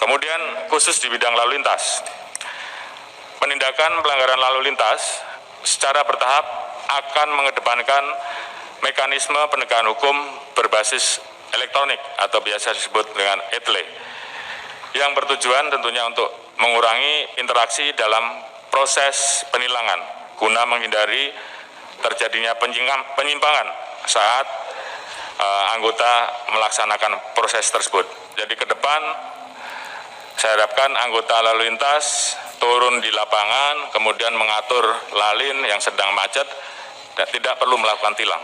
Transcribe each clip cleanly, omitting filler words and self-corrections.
Kemudian khusus di bidang lalu lintas, penindakan pelanggaran lalu lintas secara bertahap akan mengedepankan mekanisme penegakan hukum berbasis elektronik atau biasa disebut dengan ETLE, yang bertujuan tentunya untuk mengurangi interaksi dalam proses penilangan guna menghindari terjadinya penyimpangan saat anggota melaksanakan proses tersebut. Jadi ke depan saya harapkan anggota lalu lintas turun di lapangan, kemudian mengatur lalin yang sedang macet dan tidak perlu melakukan tilang.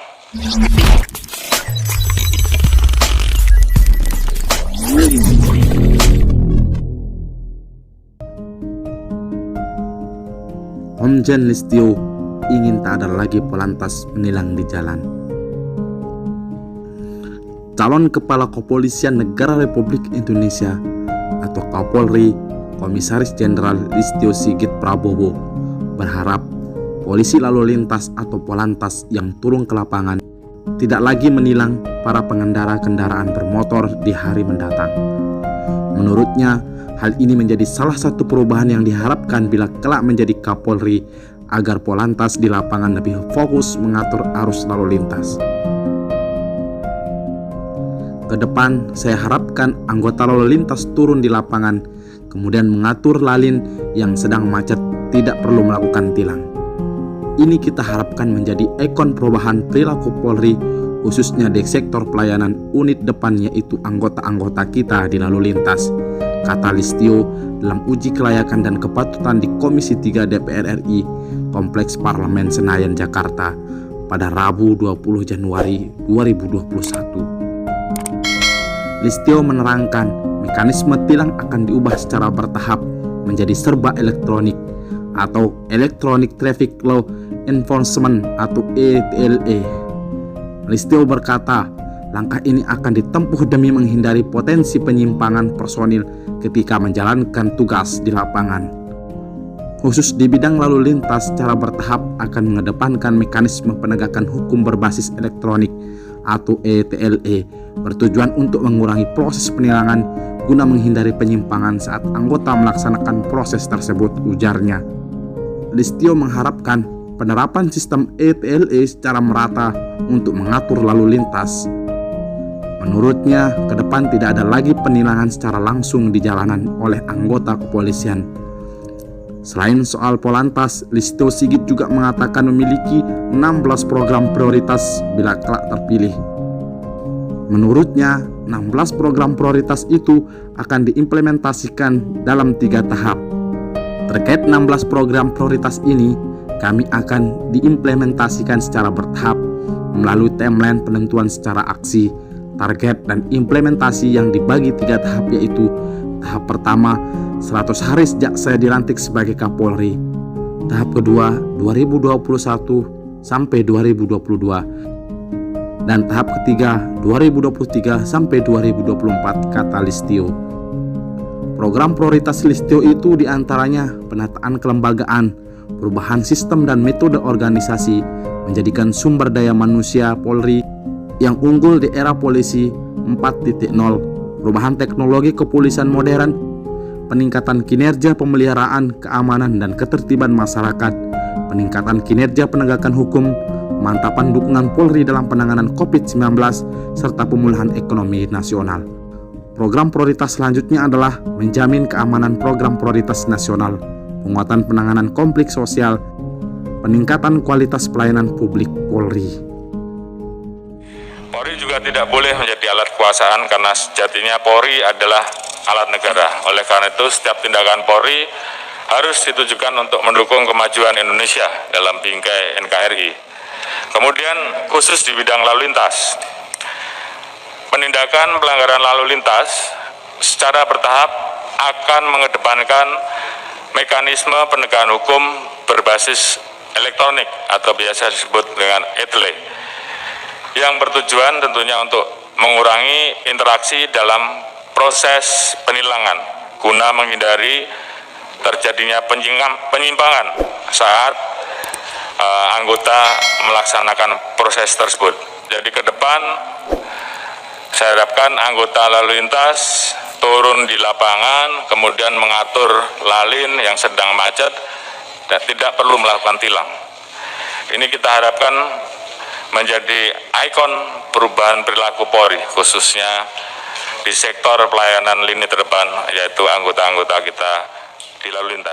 Komjen Listio ingin tak ada lagi polantas menilang di jalan. Calon Kepala Kepolisian Negara Republik Indonesia atau Kapolri, Komisaris Jenderal Listio Sigit Prabowo berharap polisi lalu lintas atau polantas yang turun ke lapangan tidak lagi menilang para pengendara kendaraan bermotor di hari mendatang. Menurutnya, hal ini menjadi salah satu perubahan yang diharapkan bila kelak menjadi Kapolri agar polantas di lapangan lebih fokus mengatur arus lalu lintas. Kedepan, saya harapkan anggota lalu lintas turun di lapangan, kemudian mengatur lalin yang sedang macet tidak perlu melakukan tilang. Ini kita harapkan menjadi ikon perubahan perilaku Polri, khususnya di sektor pelayanan unit depan, yaitu anggota-anggota kita di lalu lintas, kata Listio dalam uji kelayakan dan kepatutan di Komisi 3 DPR RI Kompleks Parlemen Senayan, Jakarta pada Rabu 20 Januari 2021. Listio menerangkan mekanisme tilang akan diubah secara bertahap menjadi serba elektronik atau Electronic Traffic Law Enforcement atau ETLE. Listio berkata, langkah ini akan ditempuh demi menghindari potensi penyimpangan personil ketika menjalankan tugas di lapangan. Khusus di bidang lalu lintas, secara bertahap akan mengedepankan mekanisme penegakan hukum berbasis elektronik atau ETLE bertujuan untuk mengurangi proses penilangan guna menghindari penyimpangan saat anggota melaksanakan proses tersebut, ujarnya. Listio mengharapkan penerapan sistem ETLE secara merata untuk mengatur lalu lintas. Menurutnya, ke depan tidak ada lagi penilangan secara langsung di jalanan oleh anggota kepolisian. Selain soal polantas, Listio Sigit juga mengatakan memiliki 16 program prioritas bila kelak terpilih. Menurutnya, 16 program prioritas itu akan diimplementasikan dalam 3 tahap. Terkait 16 program prioritas ini, kami akan diimplementasikan secara bertahap melalui timeline penentuan secara aksi, target, dan implementasi yang dibagi 3 tahap, yaitu tahap pertama 100 hari sejak saya dilantik sebagai Kapolri, tahap kedua 2021 sampai 2022, dan tahap ketiga 2023 sampai 2024, kata Listio. Program prioritas Listio itu diantaranya penataan kelembagaan, perubahan sistem dan metode organisasi, menjadikan sumber daya manusia Polri yang unggul di era polisi 4.0, perubahan teknologi kepolisian modern, peningkatan kinerja pemeliharaan keamanan dan ketertiban masyarakat, peningkatan kinerja penegakan hukum, pemantapan dukungan Polri dalam penanganan COVID-19, serta pemulihan ekonomi nasional. Program prioritas selanjutnya adalah menjamin keamanan program prioritas nasional, penguatan penanganan konflik sosial, peningkatan kualitas pelayanan publik Polri. Polri juga tidak boleh menjadi alat kekuasaan karena sejatinya Polri adalah alat negara. Oleh karena itu, setiap tindakan Polri harus ditujukan untuk mendukung kemajuan Indonesia dalam bingkai NKRI. Kemudian khusus di bidang lalu lintas, penindakan pelanggaran lalu lintas secara bertahap akan mengedepankan mekanisme penegakan hukum berbasis elektronik atau biasa disebut dengan ETLE, yang bertujuan tentunya untuk mengurangi interaksi dalam proses penilangan guna menghindari terjadinya penyimpangan saat anggota melaksanakan proses tersebut. Jadi ke depan saya harapkan anggota lalu lintas turun di lapangan, kemudian mengatur lalin yang sedang macet dan tidak perlu melakukan tilang. Ini kita harapkan menjadi ikon perubahan perilaku Polri, khususnya di sektor pelayanan lini terdepan, yaitu anggota-anggota kita di lalu lintas.